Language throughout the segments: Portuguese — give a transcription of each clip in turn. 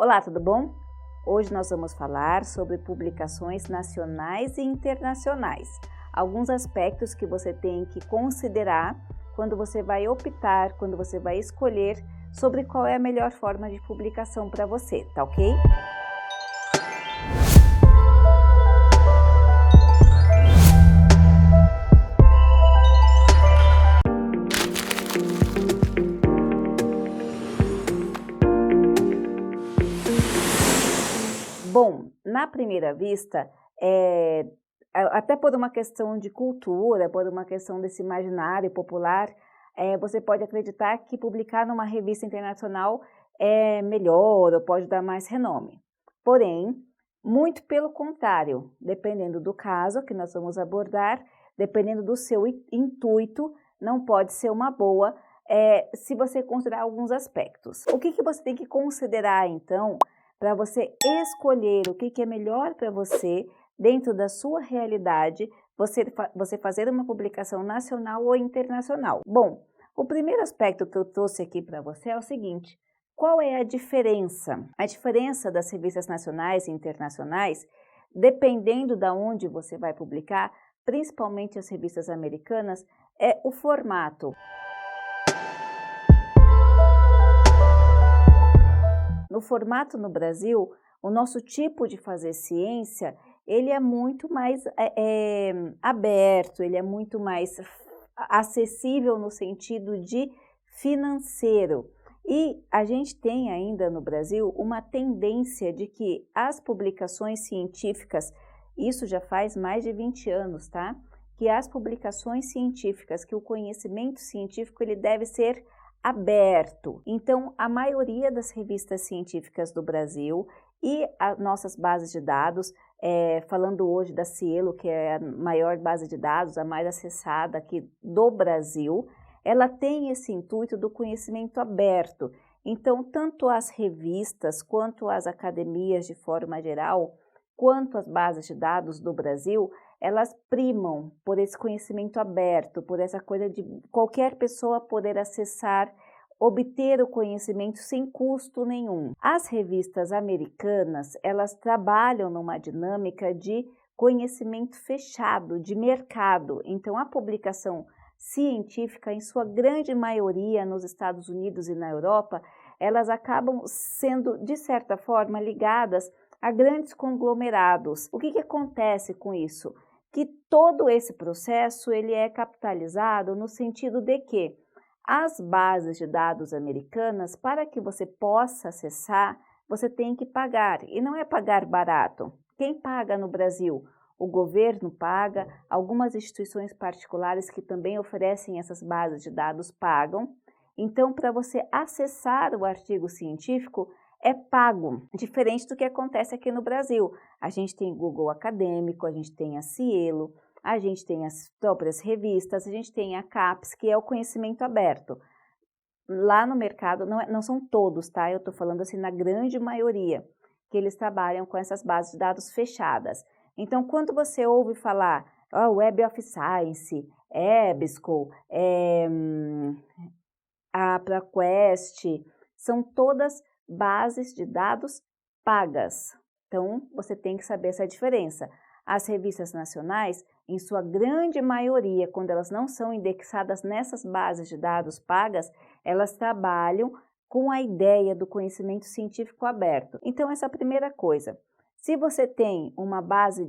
Olá, tudo bom? Hoje nós vamos falar sobre publicações nacionais e internacionais. Alguns aspectos que você tem que considerar quando você vai optar, quando você vai escolher sobre qual é a melhor forma de publicação para você, tá ok? Bom, na primeira vista, até por uma questão de cultura, por uma questão desse imaginário popular, você pode acreditar que publicar numa revista internacional é melhor ou pode dar mais renome. Porém, muito pelo contrário, dependendo do caso que nós vamos abordar, dependendo do seu intuito, não pode ser uma boa se você considerar alguns aspectos. O que você tem que considerar, então, para você escolher o que é melhor para você, dentro da sua realidade, você fazer uma publicação nacional ou internacional? Bom, o primeiro aspecto que eu trouxe aqui para você é o seguinte: qual é a diferença? A diferença das revistas nacionais e internacionais, dependendo de onde você vai publicar, principalmente as revistas americanas, é o formato. No formato no Brasil, o nosso tipo de fazer ciência, ele é muito mais aberto, ele é muito mais acessível no sentido de financeiro. E a gente tem ainda no Brasil uma tendência de que as publicações científicas, isso já faz mais de 20 anos, tá? Que as publicações científicas, que o conhecimento científico, ele deve ser aberto. Então, a maioria das revistas científicas do Brasil e as nossas bases de dados, falando hoje da Cielo, que é a maior base de dados, a mais acessada aqui do Brasil, ela tem esse intuito do conhecimento aberto. Então, tanto as revistas, quanto as academias de forma geral, quanto as bases de dados do Brasil, elas primam por esse conhecimento aberto, por essa coisa de qualquer pessoa poder acessar, obter o conhecimento sem custo nenhum. As revistas americanas, elas trabalham numa dinâmica de conhecimento fechado, de mercado. Então, a publicação científica, em sua grande maioria nos Estados Unidos e na Europa, elas acabam sendo, de certa forma, ligadas a grandes conglomerados. O que acontece com isso? Que todo esse processo ele é capitalizado no sentido de que as bases de dados americanas, para que você possa acessar, você tem que pagar. E não é pagar barato. Quem paga no Brasil? O governo paga, algumas instituições particulares que também oferecem essas bases de dados pagam. Então, para você acessar o artigo científico, é pago, diferente do que acontece aqui no Brasil. A gente tem Google Acadêmico, a gente tem a Cielo, a gente tem as próprias revistas, a gente tem a CAPES, que é o conhecimento aberto. Lá no mercado, não são todos, tá? Eu estou falando assim na grande maioria, que eles trabalham com essas bases de dados fechadas. Então, quando você ouve falar Web of Science, EBSCO, a ProQuest, são todas bases de dados pagas. Então, você tem que saber essa diferença. As revistas nacionais, em sua grande maioria, quando elas não são indexadas nessas bases de dados pagas, elas trabalham com a ideia do conhecimento científico aberto. Então, essa é a primeira coisa. Se você tem uma base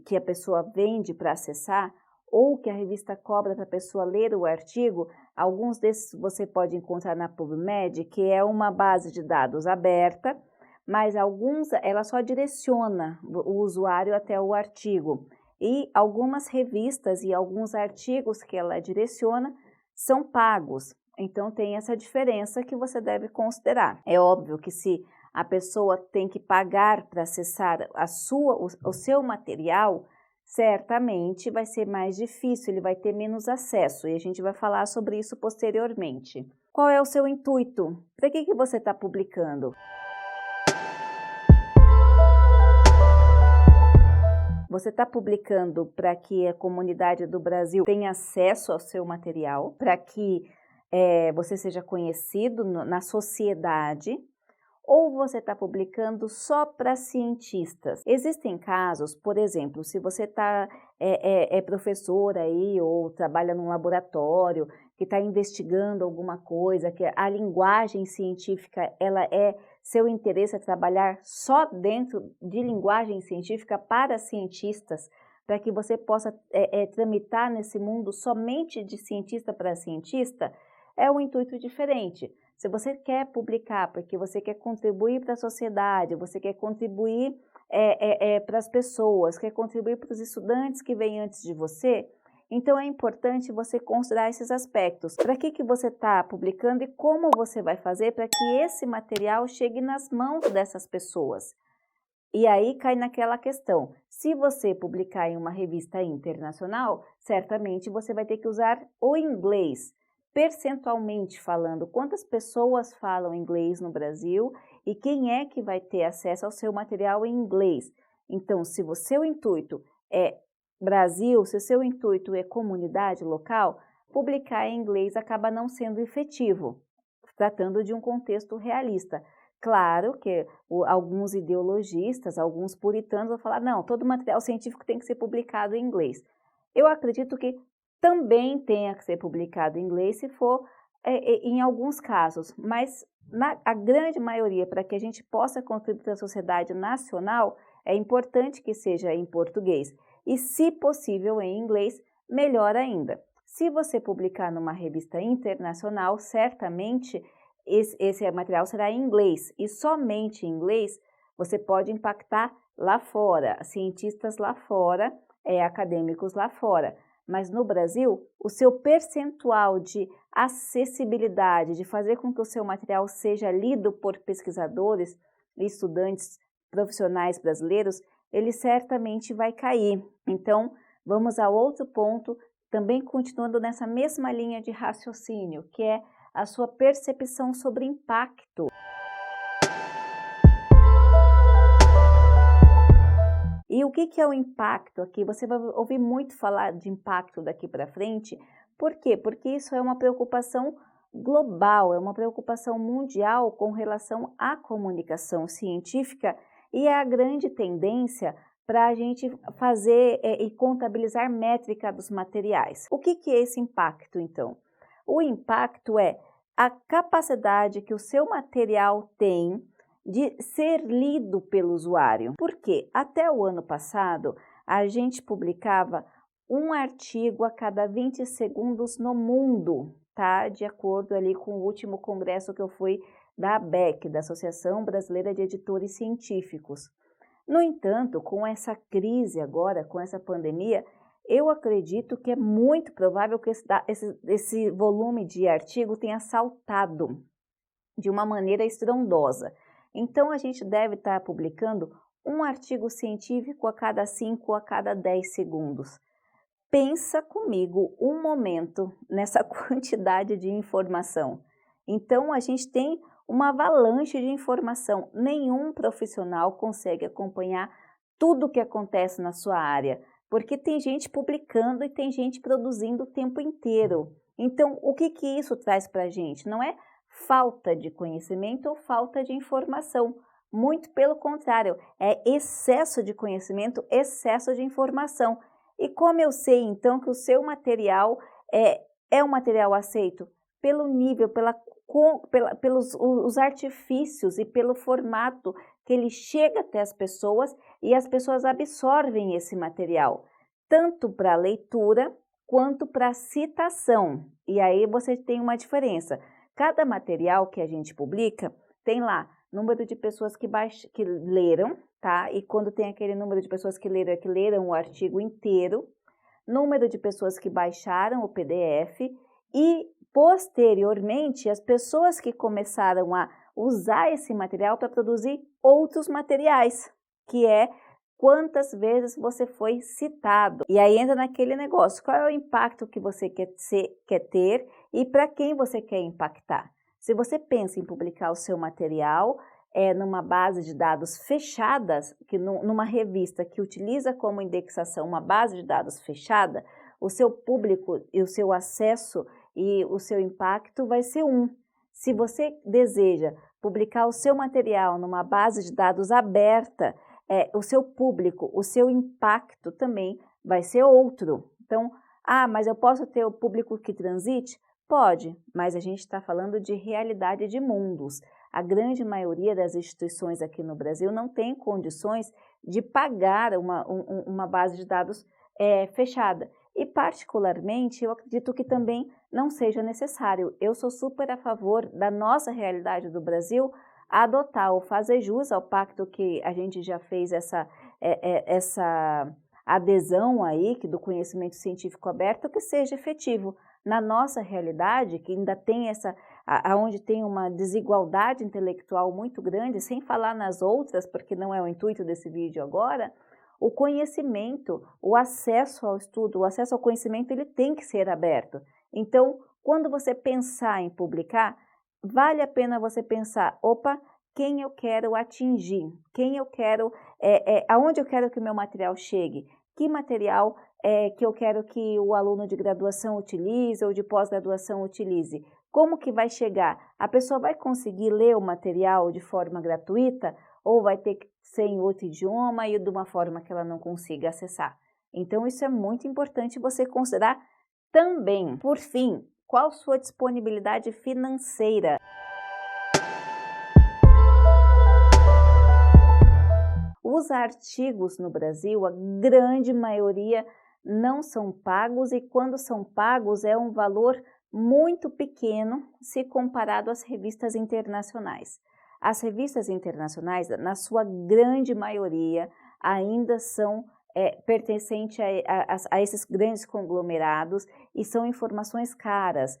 que a pessoa vende para acessar, ou que a revista cobra para a pessoa ler o artigo, alguns desses você pode encontrar na PubMed, que é uma base de dados aberta, mas alguns ela só direciona o usuário até o artigo. E algumas revistas e alguns artigos que ela direciona são pagos. Então tem essa diferença que você deve considerar. É óbvio que se a pessoa tem que pagar para acessar o seu material, certamente vai ser mais difícil, ele vai ter menos acesso e a gente vai falar sobre isso posteriormente. Qual é o seu intuito? Para que você está publicando? Você está publicando para que a comunidade do Brasil tenha acesso ao seu material, para que você seja conhecido na sociedade, ou você está publicando só para cientistas? Existem casos, por exemplo, se você é professor aí ou trabalha num laboratório que está investigando alguma coisa, que a linguagem científica, seu interesse é trabalhar só dentro de linguagem científica para cientistas, para que você possa tramitar nesse mundo somente de cientista para cientista, é um intuito diferente. Se você quer publicar porque você quer contribuir para a sociedade, você quer contribuir para as pessoas, quer contribuir para os estudantes que vêm antes de você, então é importante você considerar esses aspectos. Para que você está publicando e como você vai fazer para que esse material chegue nas mãos dessas pessoas. E aí cai naquela questão, se você publicar em uma revista internacional, certamente você vai ter que usar o inglês. Percentualmente falando, quantas pessoas falam inglês no Brasil e quem é que vai ter acesso ao seu material em inglês? Então, se o seu intuito é Brasil, se o seu intuito é comunidade local, publicar em inglês acaba não sendo efetivo, tratando de um contexto realista. Claro que alguns ideologistas, alguns puritanos vão falar, não, todo material científico tem que ser publicado em inglês. Eu acredito que também tenha que ser publicado em inglês se for em alguns casos, mas a grande maioria, para que a gente possa contribuir para a sociedade nacional, é importante que seja em português. E, se possível, em inglês, melhor ainda. Se você publicar numa revista internacional, certamente esse material será em inglês. E somente em inglês você pode impactar lá fora, cientistas lá fora, acadêmicos lá fora. Mas no Brasil, o seu percentual de acessibilidade, de fazer com que o seu material seja lido por pesquisadores e estudantes profissionais brasileiros, ele certamente vai cair. Então, vamos a outro ponto, também continuando nessa mesma linha de raciocínio, que é a sua percepção sobre impacto. E o que é o impacto aqui? Você vai ouvir muito falar de impacto daqui para frente. Por quê? Porque isso é uma preocupação global, é uma preocupação mundial com relação à comunicação científica e é a grande tendência para a gente fazer e contabilizar métrica dos materiais. O que é esse impacto, então? O impacto é a capacidade que o seu material tem de ser lido pelo usuário. Por quê? Até o ano passado, a gente publicava um artigo a cada 20 segundos no mundo, tá? De acordo ali com o último congresso que eu fui da ABEC, da Associação Brasileira de Editores Científicos. No entanto, com essa crise agora, com essa pandemia, eu acredito que é muito provável que esse volume de artigo tenha saltado de uma maneira estrondosa. Então, a gente deve estar publicando um artigo científico a cada 5 a cada 10 segundos. Pensa comigo um momento nessa quantidade de informação. Então, a gente tem uma avalanche de informação. Nenhum profissional consegue acompanhar tudo o que acontece na sua área, porque tem gente publicando e tem gente produzindo o tempo inteiro. Então, o que isso traz para a gente? Não é falta de conhecimento ou falta de informação. Muito pelo contrário, é excesso de conhecimento, excesso de informação. E como eu sei, então, que o seu material é um material aceito pelo nível, pelos os artifícios e pelo formato que ele chega até as pessoas e as pessoas absorvem esse material, tanto para leitura quanto para citação. E aí você tem uma diferença. Cada material que a gente publica tem lá número de pessoas que leram, tá? E quando tem aquele número de pessoas que leram, é que leram o artigo inteiro, número de pessoas que baixaram o PDF e, posteriormente, as pessoas que começaram a usar esse material para produzir outros materiais, que é quantas vezes você foi citado. E aí entra naquele negócio, qual é o impacto que você quer ter e para quem você quer impactar. Se você pensa em publicar o seu material numa base de dados fechadas, numa revista que utiliza como indexação uma base de dados fechada, o seu público e o seu acesso e o seu impacto vai ser um. Se você deseja publicar o seu material numa base de dados aberta, o seu público, o seu impacto também vai ser outro. Então, mas eu posso ter o público que transite? Pode, mas a gente está falando de realidade de mundos. A grande maioria das instituições aqui no Brasil não tem condições de pagar uma base de dados fechada. E, particularmente, eu acredito que também não seja necessário. Eu sou super a favor da nossa realidade do Brasil adotar ou fazer jus ao pacto que a gente já fez essa adesão aí do conhecimento científico aberto, que seja efetivo. Na nossa realidade, que ainda tem onde tem uma desigualdade intelectual muito grande, sem falar nas outras, porque não é o intuito desse vídeo agora, o conhecimento, o acesso ao estudo, o acesso ao conhecimento, ele tem que ser aberto. Então, quando você pensar em publicar, vale a pena você pensar, quem eu quero atingir, aonde eu quero que o meu material chegue, que material que eu quero que o aluno de graduação utilize ou de pós-graduação utilize. Como que vai chegar? A pessoa vai conseguir ler o material de forma gratuita ou vai ter que ser em outro idioma e de uma forma que ela não consiga acessar? Então, isso é muito importante você considerar também. Por fim, qual sua disponibilidade financeira? Os artigos no Brasil, a grande maioria não são pagos e quando são pagos é um valor muito pequeno se comparado às revistas internacionais. As revistas internacionais, na sua grande maioria, ainda são pertencentes a esses grandes conglomerados e são informações caras.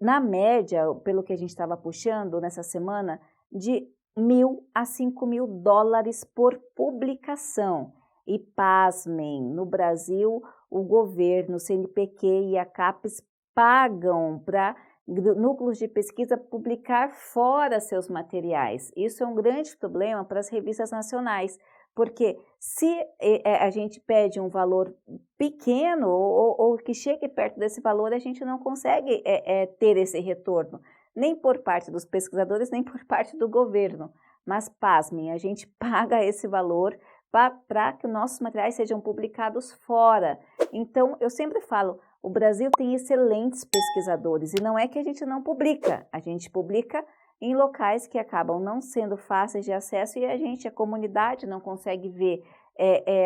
Na média, pelo que a gente estava puxando nessa semana, de $1.000 a $5.000 por publicação. E pasmem, no Brasil, o governo, o CNPq e a CAPES pagam para núcleos de pesquisa publicar fora seus materiais. Isso é um grande problema para as revistas nacionais, porque se a gente pede um valor pequeno ou que chegue perto desse valor, a gente não consegue ter esse retorno, nem por parte dos pesquisadores, nem por parte do governo. Mas, pasmem, a gente paga esse valor para que nossos materiais sejam publicados fora. Então, eu sempre falo, o Brasil tem excelentes pesquisadores e não é que a gente não publica, a gente publica em locais que acabam não sendo fáceis de acesso e a comunidade não consegue ver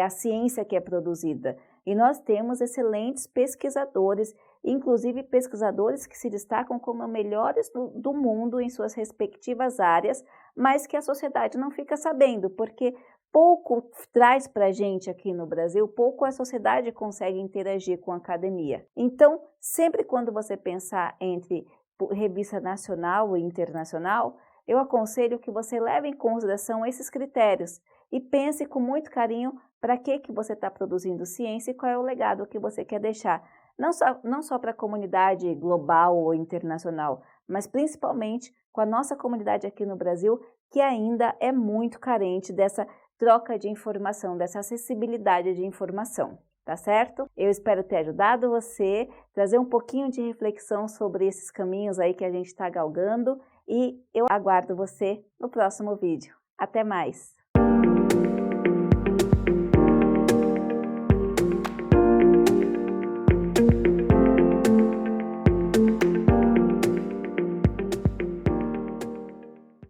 a ciência que é produzida. E nós temos excelentes pesquisadores, inclusive pesquisadores que se destacam como melhores do mundo em suas respectivas áreas, mas que a sociedade não fica sabendo, porque pouco traz para a gente aqui no Brasil, pouco a sociedade consegue interagir com a academia. Então, sempre quando você pensar entre revista nacional e internacional, eu aconselho que você leve em consideração esses critérios e pense com muito carinho para que você está produzindo ciência e qual é o legado que você quer deixar. Não só para a comunidade global ou internacional, mas principalmente com a nossa comunidade aqui no Brasil, que ainda é muito carente dessa troca de informação, dessa acessibilidade de informação, tá certo? Eu espero ter ajudado você, trazer um pouquinho de reflexão sobre esses caminhos aí que a gente está galgando e eu aguardo você no próximo vídeo. Até mais!